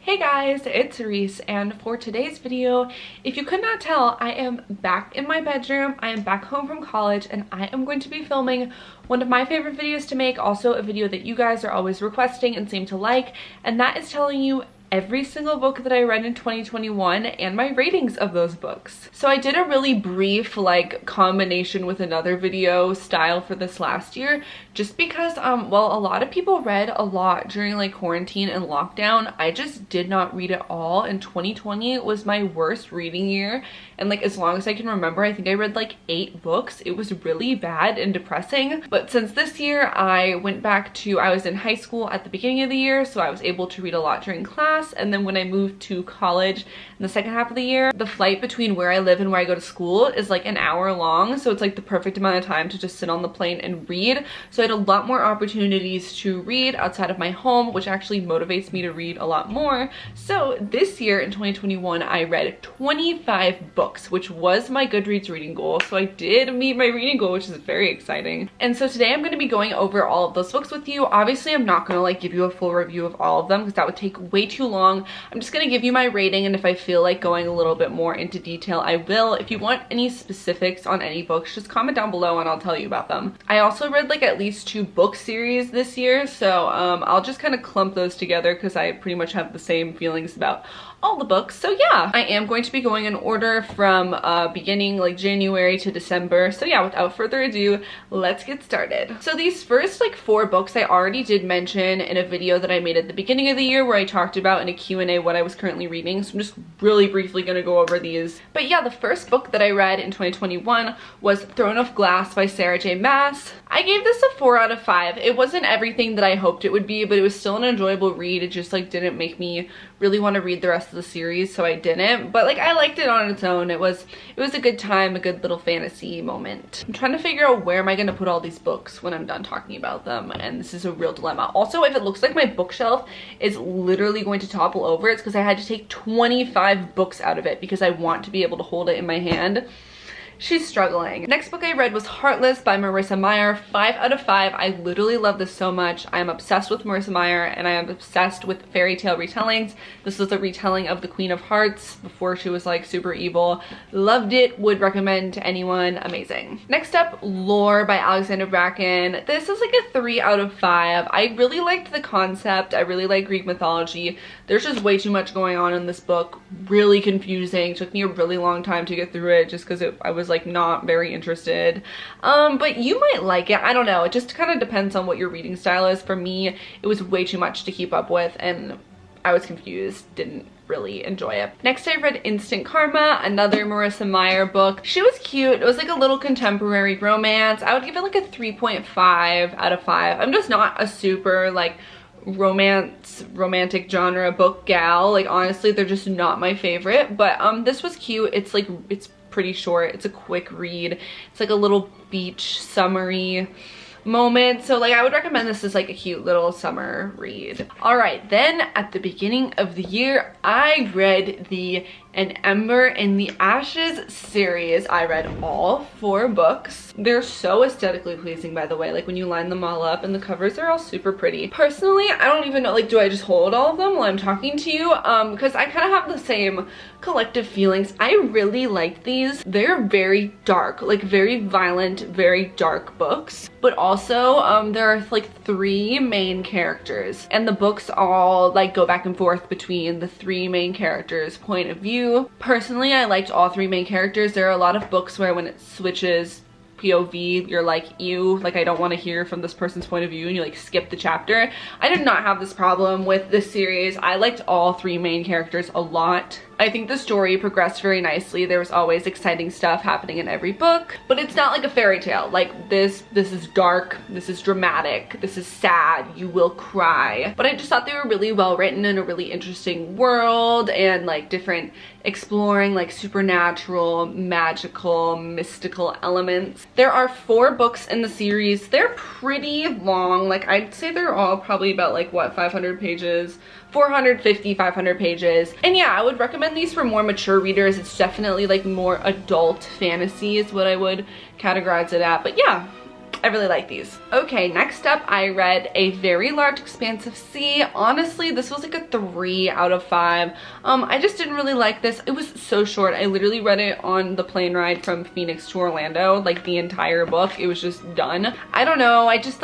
Hey guys, it's Circe, and for today's video, if you could not tell, I am back in my bedroom. I am back home from college, and I am going to be filming one of my favorite videos to make, also a video that you guys are always requesting and seem to like, and that is telling you every single book that I read in 2021 and my ratings of those books. So I did a really brief combination with another video style for this last year just because well, a lot of people read a lot during quarantine and lockdown. I just did not read at all, and 2020 was my worst reading year, and as long as I can remember, I think I read 8 books. It was really bad and depressing. But since this year I went back to, I was in high school at the beginning of the year, so I was able to read a lot during class. And then when I moved to college in the second half of the year, the flight between where I live and where I go to school is an hour long, so it's the perfect amount of time to just sit on the plane and read. So I had a lot more opportunities to read outside of my home, which actually motivates me to read a lot more. So this year in 2021 I read 25 books, which was my Goodreads reading goal. So I did meet my reading goal, which is very exciting. And so today I'm going to be going over all of those books with you. Obviously I'm not going to give you a full review of all of them because that would take way too long. I'm just going to give you my rating, and if I feel like going a little bit more into detail, I will. If you want any specifics on any books, just comment down below and I'll tell you about them. I also read at least 2 book series this year, so I'll just kind of clump those together because I pretty much have the same feelings about all the books. So yeah, I am going to be going in order from beginning January to December. So yeah, without further ado, let's get started. So these first 4 books I already did mention in a video that I made at the beginning of the year where I talked about in a Q&A what I was currently reading. So I'm just really briefly gonna go over these. But yeah, the first book that I read in 2021 was Throne of Glass by Sarah J. Maas. I gave this a 4 out of 5. It wasn't everything that I hoped it would be, but it was still an enjoyable read. It just didn't make me really want to read the rest of the series, so I didn't. But I liked it on its own. It was a good time, a good little fantasy moment. I'm trying to figure out where am I going to put all these books when I'm done talking about them, and this is a real dilemma. Also, if it looks like my bookshelf is literally going to topple over, it's because I had to take 25 books out of it because I want to be able to hold it in my hand. She's struggling. Next book I read was Heartless by Marissa Meyer. 5 out of 5. I literally love this so much. I am obsessed with Marissa Meyer, and I am obsessed with fairy tale retellings. This was a retelling of the Queen of Hearts before she was super evil. Loved it. Would recommend to anyone. Amazing. Next up, Lore by Alexander Bracken. This is a 3 out of 5. I really liked the concept. I really like Greek mythology. There's just way too much going on in this book. Really confusing. Took me a really long time to get through it just because I was not very interested. But you might like it. I don't know. It just kind of depends on what your reading style is. For me, it was way too much to keep up with, and I was confused. Didn't really enjoy it. Next I read Instant Karma, another Marissa Meyer book. She was cute. It was a little contemporary romance. I would give it a 3.5 out of 5. I'm just not a super romantic genre book gal. Honestly, they're just not my favorite, but this was cute. It's it's pretty short. It's a quick read. It's a little beach summery moment, so I would recommend this as a cute little summer read. All right, then at the beginning of the year I read the An Ember in the Ashes series. I read all 4 books. They're so aesthetically pleasing, by the way. When you line them all up, and the covers are all super pretty. Personally, I don't even know, do I just hold all of them while I'm talking to you? Because I kind of have the same collective feelings. I really liked these. They're very dark, very violent, very dark books. But also, there are 3 main characters, and the books all go back and forth between the 3 main characters' point of view. Personally, I liked all 3 main characters. There are a lot of books where when it switches POV, you're ew, I don't want to hear from this person's point of view, and you skip the chapter. I did not have this problem with this series. I liked all 3 main characters a lot. I think the story progressed very nicely. There was always exciting stuff happening in every book, but it's not a fairy tale. This is dark, this is dramatic, this is sad, you will cry. But I just thought they were really well written in a really interesting world, and different exploring supernatural, magical, mystical elements. There are 4 books in the series. They're pretty long. I'd say they're all probably about 500 pages. 450, 500 pages. And yeah, I would recommend these for more mature readers. It's definitely more adult fantasy is what I would categorize it at. But yeah, I really like these. Okay, next up I read A Very Large Expanse of Sea. Honestly, this was like a 3 out of 5. I just didn't really like this. It was so short. I literally read it on the plane ride from Phoenix to Orlando, like the entire book. It was just done. I don't know, I just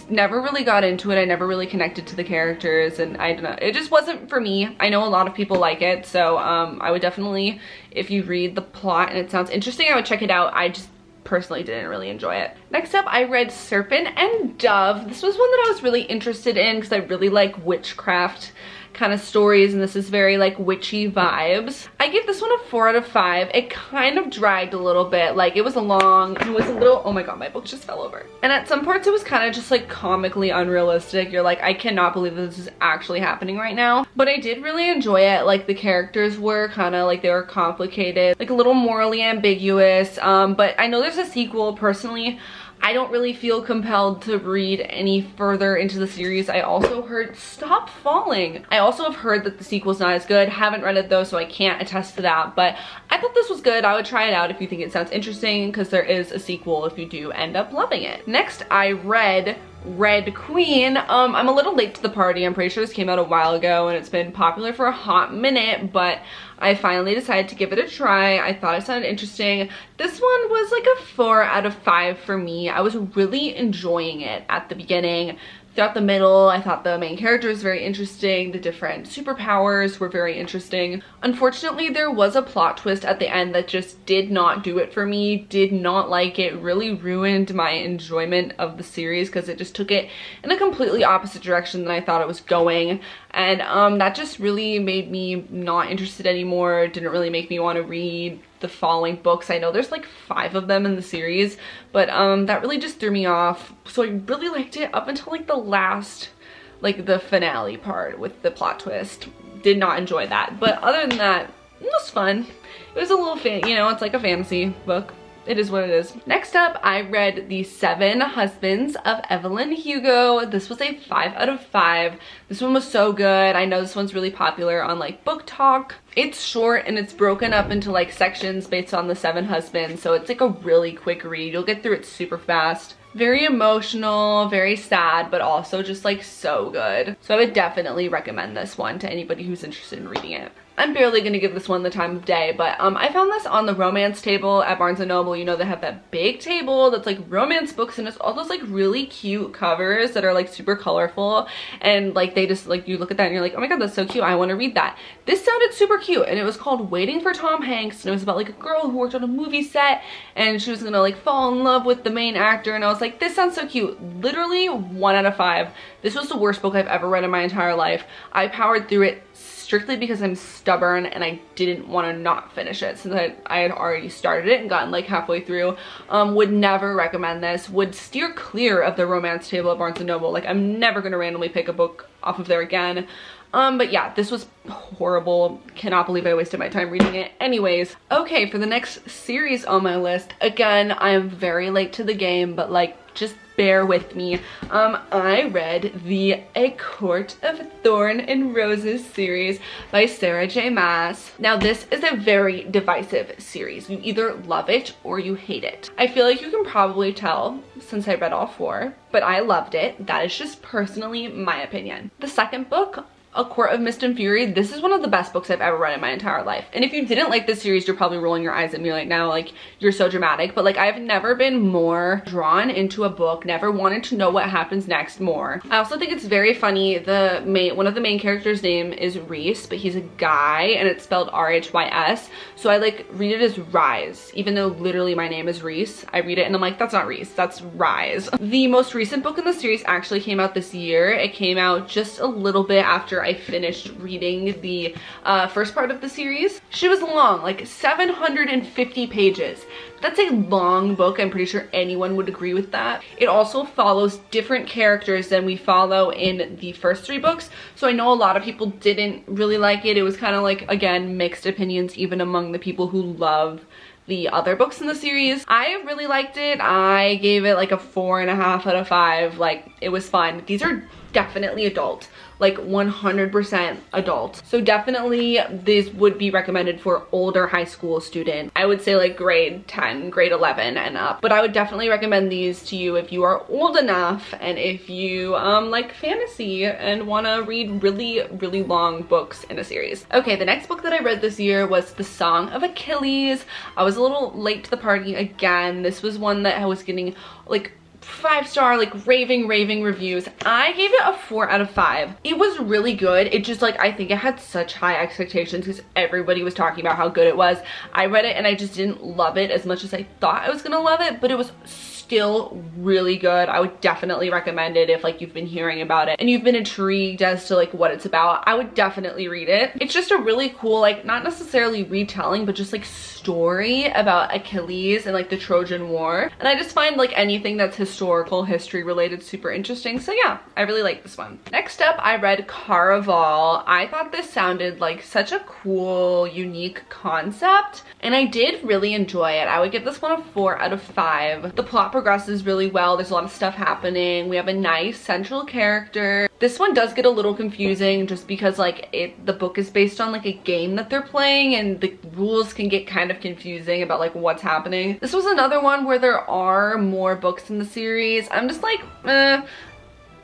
never really got into it. I never really connected to the characters, and I don't know, it just wasn't for me. I know a lot of people like it, so I would definitely, if you read the plot and it sounds interesting, I would check it out. I just personally didn't really enjoy it. Next up, I read Serpent and Dove. This was one that I was really interested in because I really like witchcraft kind of stories, and this is very like witchy vibes. I gave this one a 4 out of 5. It kind of dragged a little bit. Like, it was long, it was a little, oh my god, my book just fell over. And at some parts it was kind of just like comically unrealistic. You're like, I cannot believe this is actually happening right now. But I did really enjoy it. Like, the characters were kind of like, they were complicated, like a little morally ambiguous. But I know there's a sequel. Personally, I don't really feel compelled to read any further into the series. I also heard, stop falling. I also have heard that the sequel's not as good. Haven't read it though, so I can't attest to that, but I thought this was good. I would try it out if you think it sounds interesting, because there is a sequel if you do end up loving it. Next, I read Red Queen. I'm a little late to the party. I'm pretty sure this came out a while ago and it's been popular for a hot minute, but I finally decided to give it a try. I thought it sounded interesting. This one was like a 4 out of 5 for me. I was really enjoying it at the beginning. Throughout the middle, I thought the main character was very interesting. The different superpowers were very interesting. Unfortunately, there was a plot twist at the end that just did not do it for me. Did not like it. Really ruined my enjoyment of the series because it just took it in a completely opposite direction than I thought it was going. And that just really made me not interested anymore. Didn't really make me want to read the following books. I know there's like 5 of them in the series, but that really just threw me off. So I really liked it up until like the last, like the finale part with the plot twist. Did not enjoy that, but other than that, it was fun. It was a little you know, it's like a fantasy book. It is what it is. Next up, I read The 7 Husbands of Evelyn Hugo. This was a 5 out of 5. This one was so good. I know this one's really popular on like Book Talk. It's short and it's broken up into like sections based on the 7 husbands, so it's like a really quick read. You'll get through it super fast. Very emotional, very sad, but also just like so good. So I would definitely recommend this one to anybody who's interested in reading it. I'm barely gonna give this one the time of day, but I found this on the romance table at Barnes & Noble. You know, they have that big table that's like romance books, and it's all those like really cute covers that are like super colorful, and like they just like, you look at that and you're like, oh my god, that's so cute, I want to read that. This sounded super cute, and it was called Waiting for Tom Hanks, and it was about like a girl who worked on a movie set and she was gonna like fall in love with the main actor, and I was like, this sounds so cute. Literally 1 out of 5. This was the worst book I've ever read in my entire life. I powered through it strictly because I'm stubborn and I didn't want to not finish it since I had already started it and gotten like halfway through. Would never recommend this. Would steer clear of the romance table at Barnes & Noble. Like, I'm never gonna randomly pick a book off of there again. But yeah, this was horrible. Cannot believe I wasted my time reading it. Anyways, okay, for the next series on my list, again, I am very late to the game, but like, just bear with me. I read the A Court of Thorn and Roses series by Sarah J. Maas. Now, this is a very divisive series. You either love it or you hate it. I feel like you can probably tell since I read all 4, but I loved it. That is just personally my opinion. The second book, A Court of Mist and Fury, this is one of the best books I've ever read in my entire life. And if you didn't like this series, you're probably rolling your eyes at me right now, like, you're so dramatic. But like, I've never been more drawn into a book, never wanted to know what happens next more. I also think it's very funny. One of the main characters' name is Reese, but he's a guy and it's spelled R-H-Y-S. So I like read it as Rise, even though literally my name is Reese. I read it and I'm like, that's not Reese, that's Rise. The most recent book in the series actually came out this year. It came out just a little bit after I finished reading the first part of the series. She was long, like 750 pages. That's a long book. I'm pretty sure anyone would agree with that. It also follows different characters than we follow in the first 3 books. So I know a lot of people didn't really like it. It was kind of like, again, mixed opinions even among the people who love the other books in the series. I really liked it. I gave it like a 4.5 out of 5. Like, it was fun. These are definitely adult. like 100% adult. So definitely this would be recommended for older high school students. I would say like grade 10, grade 11 and up. But I would definitely recommend these to you if you are old enough and if you like fantasy and want to read really long books in a series. Okay, the next book that I read this year was The Song of Achilles. I was a little late to the party again. This was one that I was getting like 5-star like raving reviews. I gave it a 4 out of 5. It was really good. It just like, I think it had such high expectations because everybody was talking about how good it was. I read it and I just didn't love it as much as I thought I was gonna love it, but it was still really good. I would definitely recommend it if like you've been hearing about it and you've been intrigued as to like what it's about. I would definitely read it. It's just a really cool, like not necessarily retelling, but just like story about Achilles and like the Trojan War. And I just find like anything that's historical history related super interesting. So yeah, I really like this one. Next up, I read Caraval. I thought this sounded like such a cool, unique concept, and I did really enjoy it. I would give this one a 4 out of 5. The plot progresses really well. There's a lot of stuff happening. We have a nice central character. This one does get a little confusing just because like the book is based on like a game that they're playing and the rules can get kind of confusing about like what's happening. This was another one where there are more books in the series. I'm just like, I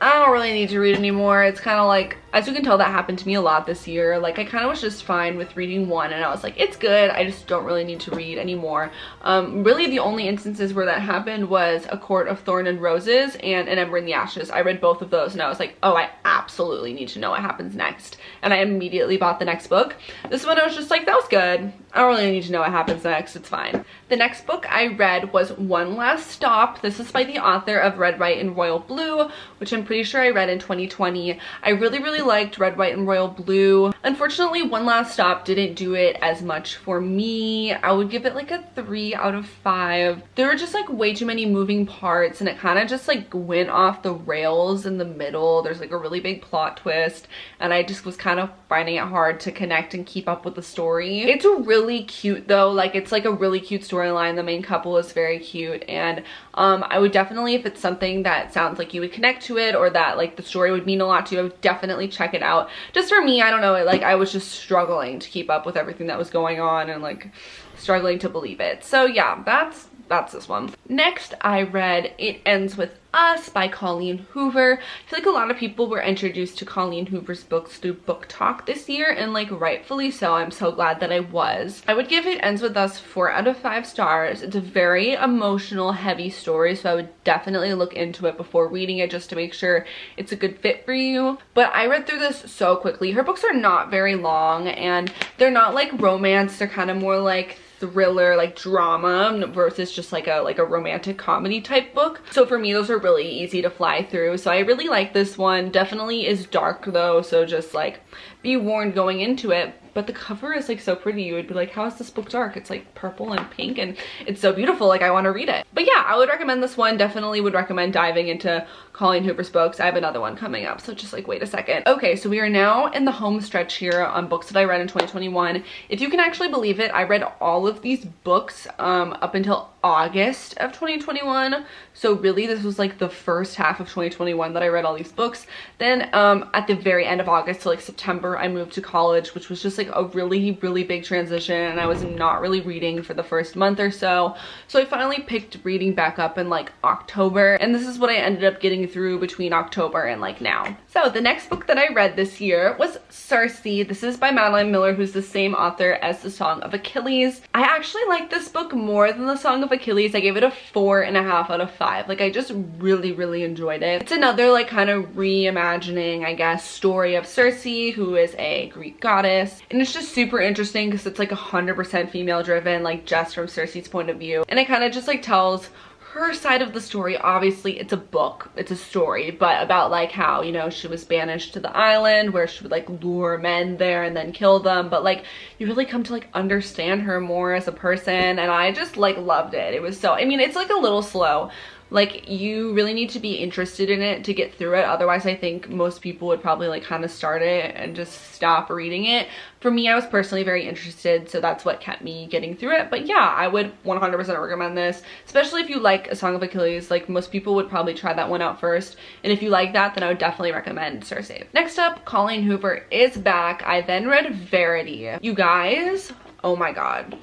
don't really need to read anymore. It's kind of like, as you can tell, that happened to me a lot this year. Like I kind of was just fine with reading one and I was like, it's good. I just don't really need to read anymore. Really the only instances where that happened was A Court of Thorn and Roses and An Ember in the Ashes. I read both of those and I was like, oh, I absolutely need to know what happens next. And I immediately bought the next book. This one I was just like, that was good. I don't really need to know what happens next. It's fine. The next book I read was One Last Stop. This is by the author of Red, White, and Royal Blue, which I'm pretty sure I read in 2020. I really liked Red, White, and Royal Blue. Unfortunately, One Last Stop didn't do it as much for me. I would give it like a 3 out of 5. There were just like way too many moving parts and it kind of just like went off the rails in the middle. There's like a really big plot twist and I just was kind of finding it hard to connect and keep up with the story. It's really cute though. Like it's like a really cute storyline. The main couple is very cute and I would definitely, if it's something that sounds like you would connect to it or that like the story would mean a lot to you, I would definitely check it out. Just for me, I don't know, like I was just struggling to keep up with everything that was going on and like struggling to believe it. So yeah, that's this one. Next, I read It Ends With Us by Colleen Hoover. I feel like a lot of people were introduced to Colleen Hoover's books through Book Talk this year, and like rightfully so. I'm so glad that I was. I would give It Ends With Us 4 out of 5 stars. It's a very emotional, heavy story, so I would definitely look into it before reading it just to make sure it's a good fit for you. But I read through this so quickly. Her books are not very long, and they're not like romance. They're kind of more like thriller, like drama, versus just like a romantic comedy type book. So for me, those are really easy to fly through. So I really like this one. Definitely is dark though, so just like be warned going into it. But the cover is like so pretty. You would be like, how is this book dark? It's like purple and pink and it's so beautiful. Like I want to read it. But yeah, I would recommend this one. Definitely would recommend diving into Colleen Hoover's books. I have another one coming up, so just like wait a second. Okay, so we are now in the home stretch here on books that I read in 2021. If you can actually believe it, I read all of these books up until August of 2021. So really this was like the first half of 2021 that I read all these books. Then at the very end of August, so like September, I moved to college, which was just like a really big transition, and I was not really reading for the first month or so. So I finally picked reading back up in like October, and this is what I ended up getting through between October and like now. So the next book that I read this year was Circe. This is by Madeline Miller, who's the same author as The Song of Achilles. I actually like this book more than The Song of Achilles. I gave it a 4.5 out of 5. Like I just really enjoyed it. It's another like kind of reimagining, I guess, story of Circe, who is a Greek goddess, and it's just super interesting because it's like 100% female driven, like just from Circe's point of view, and it kind of just like tells her side of the story. Obviously it's a book, it's a story, but about like how, you know, she was banished to the island where she would like lure men there and then kill them, but like you really come to like understand her more as a person, and I just like loved it. It was so, I mean, it's like a little slow Like, you really need to be interested in it to get through it. Otherwise, I think most people would probably like kind of start it and just stop reading it. For me, I was personally very interested, so that's what kept me getting through it. But yeah, I would 100% recommend this, especially if you like A Song of Achilles. Like, most people would probably try that one out first, and if you like that, then I would definitely recommend Circe. Next up, Colleen Hoover is back. I then read Verity. You guys, oh my god,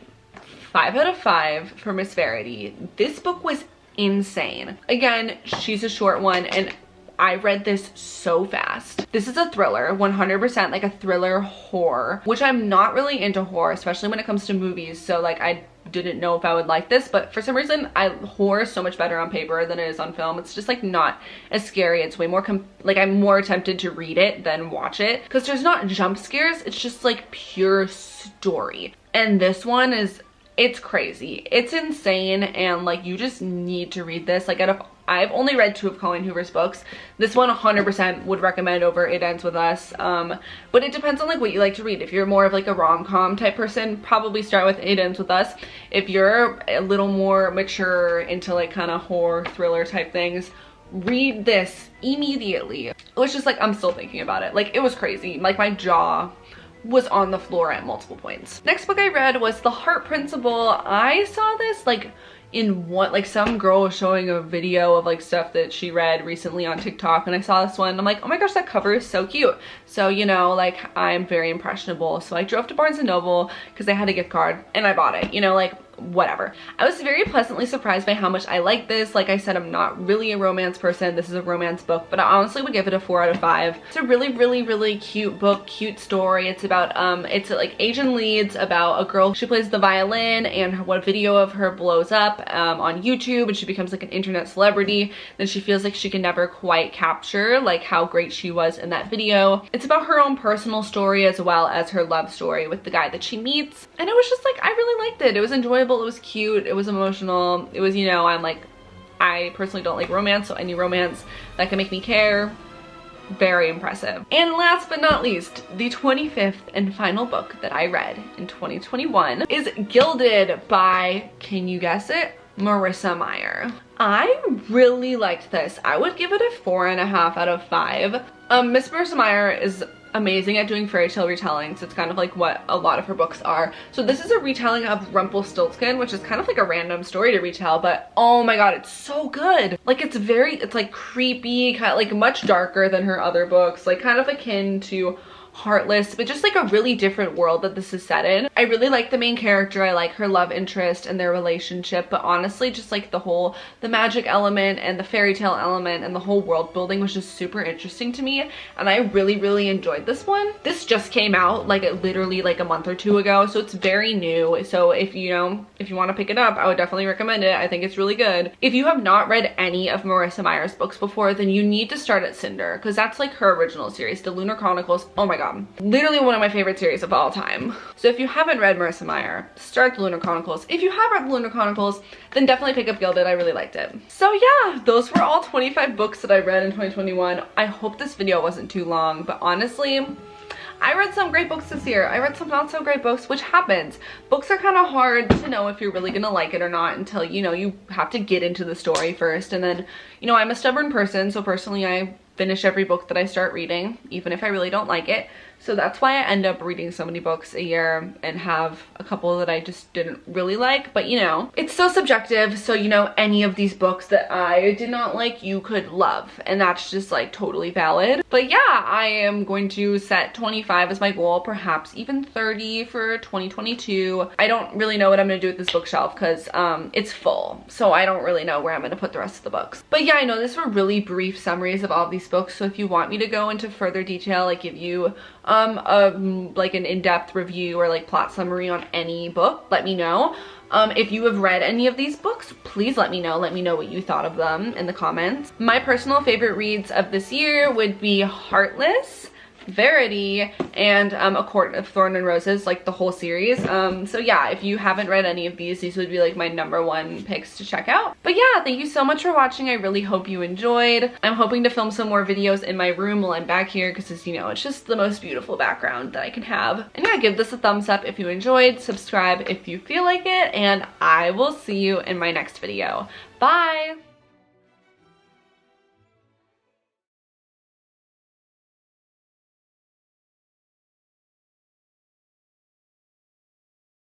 5 out of 5 for Miss Verity. This book was insane. Again, she's a short one, and I read this so fast. This is a thriller, 100% like a thriller horror, which I'm not really into horror, especially when it comes to movies. So like, I didn't know if I would like this, but for some reason, horror is so much better on paper than it is on film. It's just like not as scary. It's way more like, I'm more tempted to read it than watch it, because there's not jump scares. It's just like pure story. And this one is, it's crazy. It's insane, and like, you just need to read this. Like, I've only read 2 of Colleen Hoover's books. This one 100% would recommend over It Ends With Us. But it depends on like what you like to read. If you're more of like a rom-com type person, probably start with It Ends With Us. If you're a little more mature into like kind of horror thriller type things, read this immediately. It was just like, I'm still thinking about it. Like, it was crazy. Like, my jaw was on the floor at multiple points. Next book I read was The Heart Principle. I saw this like in what, like, some girl was showing a video of like stuff that she read recently on TikTok, and I saw this one and I'm like, oh my gosh, that cover is so cute. So, you know, like, I'm very impressionable, so I drove to Barnes & Noble because they had a gift card and I bought it, you know, like, whatever. I was very pleasantly surprised by how much I like this. Like I said, I'm not really a romance person. This is a romance book, but I honestly would give it a 4 out of 5. It's a really cute book, cute story. It's about it's like Asian leads about a girl. She plays the violin, and one video of her blows up on YouTube, and she becomes like an internet celebrity. Then she feels like she can never quite capture like how great she was in that video. It's about her own personal story as well as her love story with the guy that she meets, and it was just like, I really liked it. It was enjoyable. It was cute. It was emotional. It was, you know, I personally don't like romance, so any romance that can make me care, very impressive. And last but not least, the 25th and final book that I read in 2021 is Gilded by, can you guess it? Marissa Meyer. I really liked this. I would give it a 4.5 out of 5. Miss Marissa Meyer is amazing at doing fairy tale retellings. It's kind of like what a lot of her books are. So this is a retelling of Rumpelstiltskin, which is kind of like a random story to retell, but oh my god, it's so good. Like, it's like creepy, kind of like much darker than her other books, like kind of akin to Heartless, but just like a really different world that this is set in. I really like the main character. I like her love interest and their relationship, but honestly, just like the magic element and the fairy tale element and the whole world building was just super interesting to me, and I really enjoyed this one. This just came out like literally like a month or 2 ago, so it's very new. So if you want to pick it up, I would definitely recommend it. I think it's really good. If you have not read any of Marissa Meyer's books before, then you need to start at Cinder, because that's like her original series. The Lunar Chronicles, oh my god, literally one of my favorite series of all time. So if you haven't read Marissa Meyer, start the Lunar Chronicles. If you have read the Lunar Chronicles, then definitely pick up Gilded. I really liked it. So yeah, those were all 25 books that I read in 2021. I hope this video wasn't too long, but honestly, I read some great books this year. I read some not so great books, which happens. Books are kind of hard to know if you're really gonna like it or not until, you know, you have to get into the story first. And then, you know, I'm a stubborn person, so personally I finish every book that I start reading, even if I really don't like it. So that's why I end up reading so many books a year and have a couple that I just didn't really like. But you know, it's so subjective. So, you know, any of these books that I did not like, you could love. And that's just like totally valid. But yeah, I am going to set 25 as my goal, perhaps even 30 for 2022. I don't really know what I'm gonna do with this bookshelf because it's full. So I don't really know where I'm gonna put the rest of the books. But yeah, I know these were really brief summaries of all of these books. So if you want me to go into further detail, like give you like an in-depth review or like plot summary on any book, let me know. If you have read any of these books, please let me know. Let me know what you thought of them in the comments. My personal favorite reads of this year would be Heartless, Verity, and A Court of Thorn and Roses, like the whole series. So yeah, if you haven't read any of these would be like my #1 picks to check out. But yeah, thank you so much for watching. I really hope you enjoyed. I'm hoping to film some more videos in my room while I'm back here because, you know, it's just the most beautiful background that I can have. And yeah, give this a thumbs up if you enjoyed, subscribe if you feel like it, and I will see you in my next video. Bye!